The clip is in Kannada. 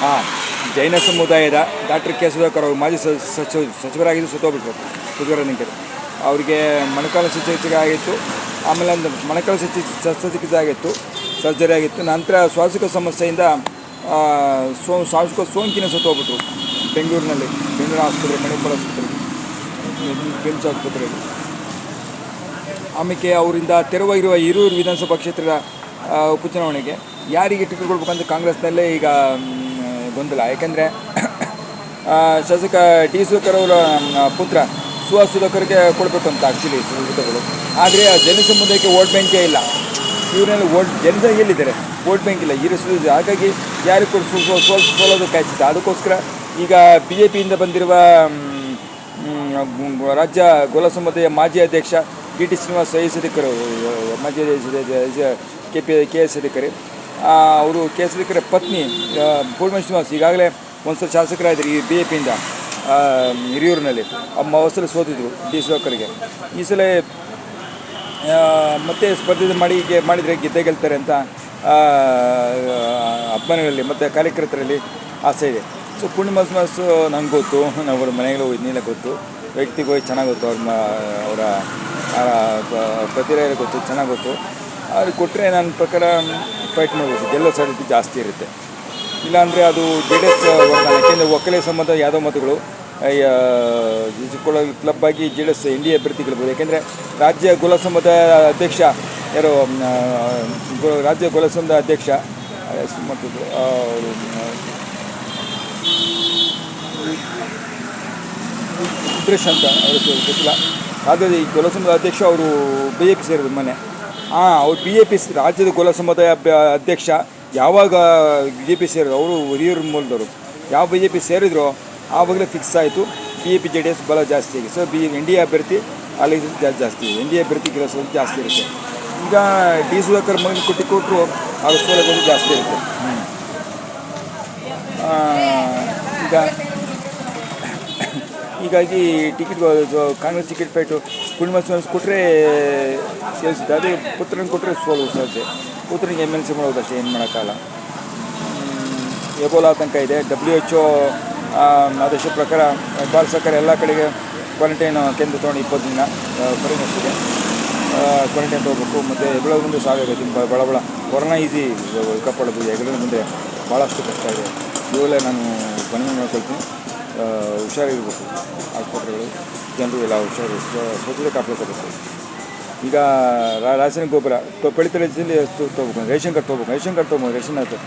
ಹಾಂ, ಜೈನ ಸಮುದಾಯದ ಡಾಕ್ಟರ್ ಕೆ ಸುಧಾಕರ್ ಅವರು ಮಾಜಿ ಸಚಿವರಾಗಿದ್ದು ಸತ್ತೋಗ್ಬಿಟ್ರು. ಸುಧಾಕರ್ ಅವರಿಗೆ ಮೊಣಕಾಲು ಶಸ್ತ್ರಚಿಕಿತ್ಸೆ ಆಗಿತ್ತು. ಆಮೇಲೆ ಒಂದು ಮೊಣಕಾಲು ಶಸ್ತ್ರಚಿಕಿತ್ಸೆ ಆಗಿತ್ತು, ಸರ್ಜರಿ ಆಗಿತ್ತು. ನಂತರ ಶ್ವಾಸಕೋಶ ಸಮಸ್ಯೆಯಿಂದ ಶ್ವಾಸಕೋಶ ಸೋಂಕಿನ ಸತ್ತೋಗ್ಬಿಟ್ರು ಬೆಂಗಳೂರು ಆಸ್ಪತ್ರೆ, ಮಣಿಪಾಲ್ ಆಸ್ಪತ್ರೆ, ಬಿಮ್ಸ್ ಆಸ್ಪತ್ರೆಯಲ್ಲಿ. ಆಮೇಲೆ ಅವರಿಂದ ತೆರವಾಗಿರುವ ಹಿರಿಯೂರು ವಿಧಾನಸಭಾ ಕ್ಷೇತ್ರದ ಉಪಚುನಾವಣೆಗೆ ಯಾರಿಗೆ ಟಿಕೆಟ್ ಕೊಡ್ಬೇಕಂತ ಕಾಂಗ್ರೆಸ್ನಲ್ಲೇ ಈಗ ಗೊಂದಲ. ಯಾಕೆಂದರೆ ಶಾಸಕ ಡಿ ಸುಧಾಕರ್ ಅವರ ಪುತ್ರ ಸುಹಾಸ್ ಸುಧಾಕರ್ಗೆ ಕೊಡಬೇಕು ಅಂತ ಆ್ಯಕ್ಚುಲಿ ಸುಧಾಕರ್ಗಳು. ಆದರೆ ಜನಸಮುದಾಯಕ್ಕೆ ವೋಟ್ ಬ್ಯಾಂಕೇ ಇಲ್ಲ. ಇವರಲ್ಲಿ ಜನತೆ ಎಲ್ಲಿದ್ದಾರೆ, ವೋಟ್ ಬ್ಯಾಂಕ್ ಇಲ್ಲ. ಹಾಗಾಗಿ ಯಾರಿಗೆ ಸೋಲೋದು ಕಾಯ್ತಿತ್ತು. ಅದಕ್ಕೋಸ್ಕರ ಈಗ ಬಿ ಜೆ ಪಿಯಿಂದ ಬಂದಿರುವ ರಾಜ್ಯ ಗೋಲ ಸಮುದಾಯ ಮಾಜಿ ಅಧ್ಯಕ್ಷ D T Srinivas I S ಅಧಿಕಾರಿ, ಮಾಜಿ ಕೆ ಎಸ್ ಅಧಿಕಾರಿ ಅವರು, ಕೆ ಎಸ್ ಅಧಿಕಾರಿ ಪತ್ನಿ ಪೂರ್ಣಿಮಾ ಶ್ರೀನಿವಾಸ್ ಈಗಾಗಲೇ ಒಂದು ಸಲ ಶಾಸಕರಾಗಿದ್ದರು ಈ ಬಿ ಜೆ ಪಿಯಿಂದ ಹಿರಿಯೂರಿನಲ್ಲಿ. ಅವಸರ ಸೋತಿದ್ರು ಡಿ ಸುಧಾಕರ್ಗೆ. ಈ ಸಲ ಮತ್ತೆ ಸ್ಪರ್ಧೆ ಮಾಡಿದರೆ ಗೆಲ್ತಾರೆ ಅಂತ ಅಭಿಮಾನಿಗಳಲ್ಲಿ ಮತ್ತು ಕಾರ್ಯಕರ್ತರಲ್ಲಿ ಆಸೆ ಇದೆ. ಸೊ ಪೂರ್ಣಿಮಾ ಶ್ರೀನಿವಾಸ್ ನಂಗೆ ಗೊತ್ತು, ನಾವು ಮನೆಗಳು ಇನ್ನೆಲ್ಲ ಗೊತ್ತು, ವ್ಯಕ್ತಿಗೋಗಿ ಚೆನ್ನಾಗಿ ಗೊತ್ತು, ಅವರ ಪ್ರತಿಭೆ ಗೊತ್ತು, ಚೆನ್ನಾಗಿ ಗೊತ್ತು. ಅದು ಕೊಟ್ಟರೆ ನನ್ನ ಪ್ರಕಾರ ಫೈಟ್ ಮಾಡ್ಬೋದು, ಗೆಲ್ಲೋ ಸಾಧ್ಯತೆ ಜಾಸ್ತಿ ಇರುತ್ತೆ. ಇಲ್ಲಾಂದರೆ ಅದು ಜೆ ಡಿ ಎಸ್ ವರ್ಗಾವಣೆ. ಯಾಕೆಂದರೆ ಒಕ್ಕಲಿಗ ಸಂಬಂಧ ಯಾವುದೋ ಮತಗಳು ಕ್ಲಬ್ ಆಗಿ J D S N D A ಅಭ್ಯರ್ಥಿ ಗೆಲ್ಬೋದು. ಯಾಕೆಂದರೆ ರಾಜ್ಯ ಗೋಲ ಸಮುದಾಯ ಅಧ್ಯಕ್ಷ ಯಾರು, ರಾಜ್ಯ ಗೋಲ ಸಮುದಾಯ ಅಧ್ಯಕ್ಷ ಮತ್ತು ಸುರೇಶ್ ಅಂತ ಅವರು ಗೊತ್ತಿಲ್ಲ. ಆದರೆ ಈ ಗೋಲ ಸಮುದಾಯ ಅಧ್ಯಕ್ಷ ಅವರು ಬಿ ಜೆ ಪಿ ಸೇರಿದ್ರು ಮೊನ್ನೆ. ಅವ್ರು ಬಿ ಜೆ ಪಿ ರಾಜ್ಯದ ಗೋಲ ಸಮುದಾಯ ಅಧ್ಯಕ್ಷ ಯಾವಾಗ ಬಿ ಜೆ ಪಿ ಸೇರಿದ್ರು, ಅವರು ಹಿರಿಯೂರು ಮೂಲದವರು. ಯಾವ ಬಿ ಜೆ ಪಿ ಸೇರಿದ್ರು ಆವಾಗಲೇ ಫಿಕ್ಸ್ ಆಯಿತು B J P J D S ಬಲ ಜಾಸ್ತಿ ಆಗಿ. ಸೊ ಎನ್ ಡಿ ಎ ಅಭ್ಯರ್ಥಿ ಅಲ್ಲಿ ಜಾಸ್ತಿ, ಎನ್ ಡಿ ಎ ಅಭ್ಯರ್ಥಿ ಗೆಲ್ಲಿಸೋದು ಜಾಸ್ತಿ ಇರುತ್ತೆ. ಈಗ ಡಿ ಸುಧಾಕರ್ ಮಗನಿಗೆ ಕೊಟ್ಟರು ಅವ್ರ ಸೋಲೋದು ಜಾಸ್ತಿ ಇರುತ್ತೆ. ಹೀಗಾಗಿ ಕಾಂಗ್ರೆಸ್ ಟಿಕೆಟ್ ಫೈಟು ಪೂರ್ಣಿಮಾ ಶ್ರೀನಿವಾಸ್ ಕೊಟ್ಟರೆ ಗೆಲ್ಲಿಸುತ್ತೆ. ಅದೇ ಪುತ್ರನಿಗೆ ಕೊಟ್ಟರೆ ಸೋಲು ಸಾಧ್ಯ. ಪುತ್ರನಿಗೆ ಎಮ್ ಎಲ್ ಸಿ ಮಾಡೋದು ಅಷ್ಟೇ, ಏನು ಮಾಡೋಕ್ಕಾಗಲ್ಲ. ಎಬೋಲಾ ಆತಂಕ ಇದೆ. WHO ಆದೇಶ ಪ್ರಕಾರ ಭಾರತ ಸರ್ಕಾರ ಎಲ್ಲ ಕಡೆಗೆ ಕ್ವಾರಂಟೈನ್ ಕೇಂದ್ರ ತೊಗೊಂಡು 20 ದಿನ ಪರಿಗಣಿಸಿದೆ. ಕ್ವಾರಂಟೈನ್ ತೊಗೋಬೇಕು. ಮತ್ತು ಎಗಳ ಮುಂದೆ ಸಾಗಬೇಕು. ಬಳ ಕೊರೋನಾ ಈಸಿ ಕಾಪಾಡೋದು, ಎಗಳ ಮುಂದೆ ಭಾಳಷ್ಟು ಕಷ್ಟ ಇದೆ. ಇವೆಲ್ಲ ನಾನು ಮನವಿ ಮಾಡ್ಕೊಳ್ತೀನಿ. ಹುಷಾರಿರಬೇಕು, ಆಸ್ಪತ್ರೆಗಳು ಜನರು ಎಲ್ಲ ಹುಷಾರು, ಸ್ವಚ್ಛತೆ ಕಾಪಾಡ್ಕೋಬೇಕು. ಈಗ ರಾಸಾಯನಿಕ ಗೊಬ್ಬರ ಪಡಿತರ ತೊಗೋಬೇಕು, ರೇಷನ್ ಕಾರ್ಡ್ ತೊಗೋಬೇಕು. ರೇಷನ್ ಕಾರ್ಡ್ ತೊಗೊಂಡು ರೇಷನ್ ಆಯ್ತು